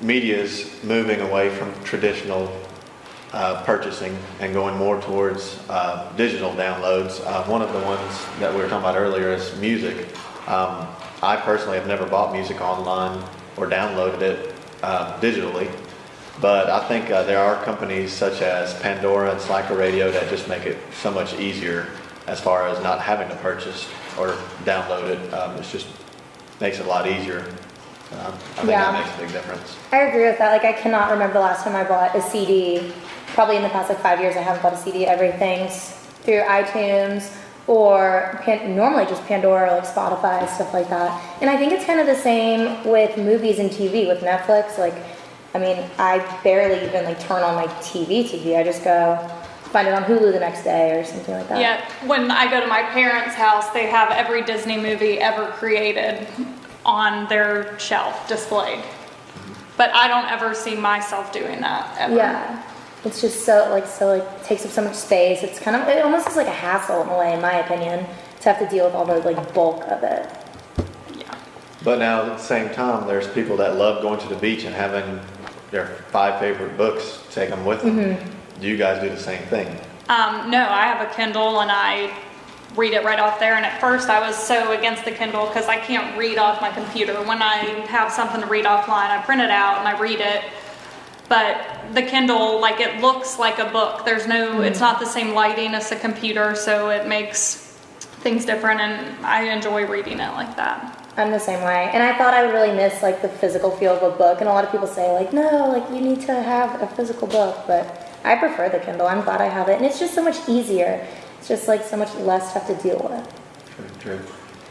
media is moving away from traditional purchasing and going more towards digital downloads. One of the ones that we were talking about earlier is music. I personally have never bought music online or downloaded it digitally, but I think there are companies such as Pandora and Slacker Radio that just make it so much easier as far as not having to purchase or download it. It just makes it a lot easier. I think that makes a big difference. I agree with that. Like, I cannot remember the last time I bought a CD. Probably in the past 5 years I haven't bought a CD. Everything's through iTunes or normally just Pandora, like Spotify, stuff like that. And I think it's kind of the same with movies and TV, with Netflix. Like, I mean, I barely even turn on my TV. I just go find it on Hulu the next day or something like that. Yeah, when I go to my parents' house, they have every Disney movie ever created on their shelf displayed. But I don't ever see myself doing that ever. Yeah. It's just so it takes up so much space. It's it almost is like a hassle in a way, in my opinion, to have to deal with all the bulk of it. Yeah. But now at the same time, there's people that love going to the beach and having their 5 favorite books, take them with them. Mm-hmm. Do you guys do the same thing? No, I have a Kindle and I read it right off there. And at first I was so against the Kindle because I can't read off my computer. When I have something to read offline, I print it out and I read it. But the Kindle, it looks like a book. There's no, it's not the same lighting as the computer, so it makes things different, and I enjoy reading it like that. I'm the same way. And I thought I would really miss, the physical feel of a book, and a lot of people say, no, you need to have a physical book, but I prefer the Kindle. I'm glad I have it, and it's just so much easier. It's just, so much less to have to deal with. True.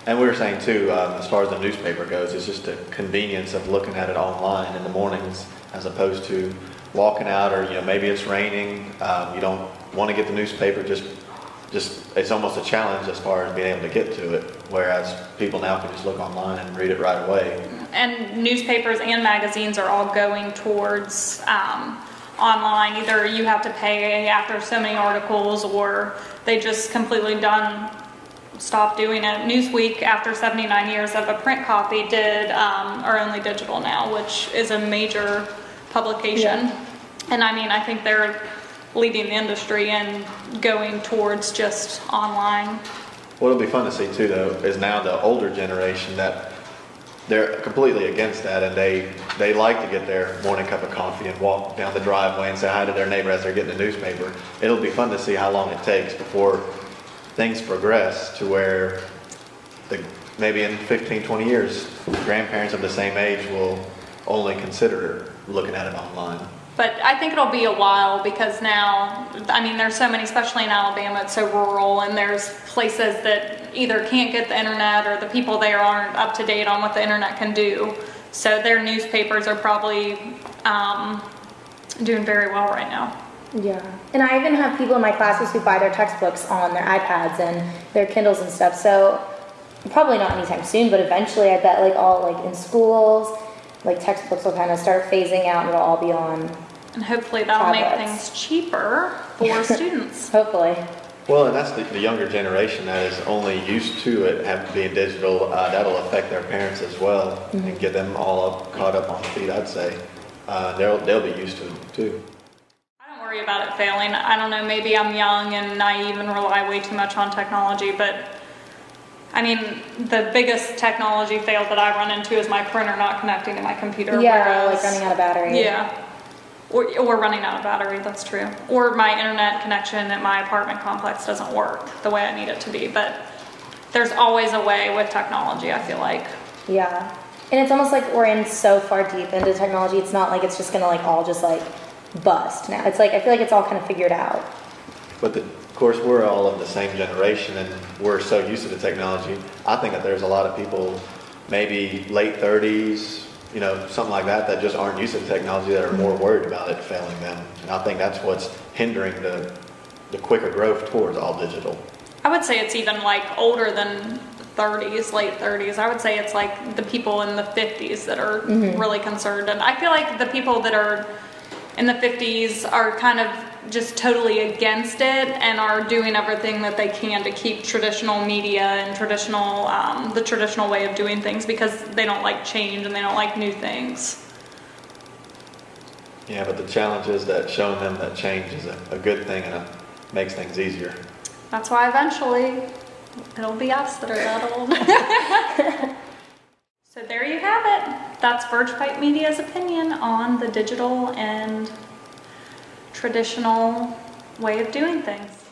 And we were saying, too, as far as the newspaper goes, it's just the convenience of looking at it online in the mornings, as opposed to walking out, or maybe it's raining, you don't want to get the newspaper, just it's almost a challenge as far as being able to get to it, whereas people now can just look online and read it right away. And newspapers and magazines are all going towards online. Either you have to pay after so many articles, or they just completely stopped doing it. Newsweek, after 79 years of a print copy, are only digital now, which is a major publication. Yeah. And I think they're leading the industry and going towards just online. What'll be fun to see too, though, is now the older generation that they're completely against that, and they like to get their morning cup of coffee and walk down the driveway and say hi to their neighbor as they're getting the newspaper. It'll be fun to see how long it takes before things progress to where maybe in 15, 20 years, grandparents of the same age will only consider looking at it online. But I think it'll be a while, because now, there's so many, especially in Alabama, it's so rural, and there's places that either can't get the internet or the people there aren't up to date on what the internet can do. So their newspapers are probably doing very well right now. Yeah. And I even have people in my classes who buy their textbooks on their iPads and their Kindles and stuff. So probably not anytime soon, but eventually I bet all in schools, textbooks will kind of start phasing out and it'll all be on. And hopefully that'll make things cheaper for students. Hopefully. Well, and that's the younger generation that is only used to it being digital. That'll affect their parents as well, mm-hmm. and get them all caught up on the feet, I'd say. They'll be used to it too. I don't worry about it failing. I don't know, maybe I'm young and naive and rely way too much on technology, but the biggest technology fail that I run into is my printer not connecting to my computer. Yeah, running out of battery. Yeah. Or running out of battery, that's true. Or my internet connection at my apartment complex doesn't work the way I need it to be. But there's always a way with technology, I feel like. Yeah. And it's almost like we're in so far deep into technology, it's not like it's just going to all just bust now. It's I feel like it's all kind of figured out. But of course, we're all of the same generation, and we're so used to the technology. I think that there's a lot of people, maybe late 30s, something like that just aren't used to the technology, that are more worried about it failing them. And I think that's what's hindering the quicker growth towards all digital. I would say it's even older than 30s, late 30s. I would say it's the people in the 50s that are mm-hmm. really concerned. And I feel like the people that are in the 50s are kind of just totally against it and are doing everything that they can to keep traditional media and the traditional way of doing things, because they don't like change and they don't like new things. Yeah, but the challenge is that showing them that change is a good thing and it makes things easier. That's why eventually it'll be us that are that old. So there you have it. That's Verge Pipe Media's opinion on the digital and traditional way of doing things.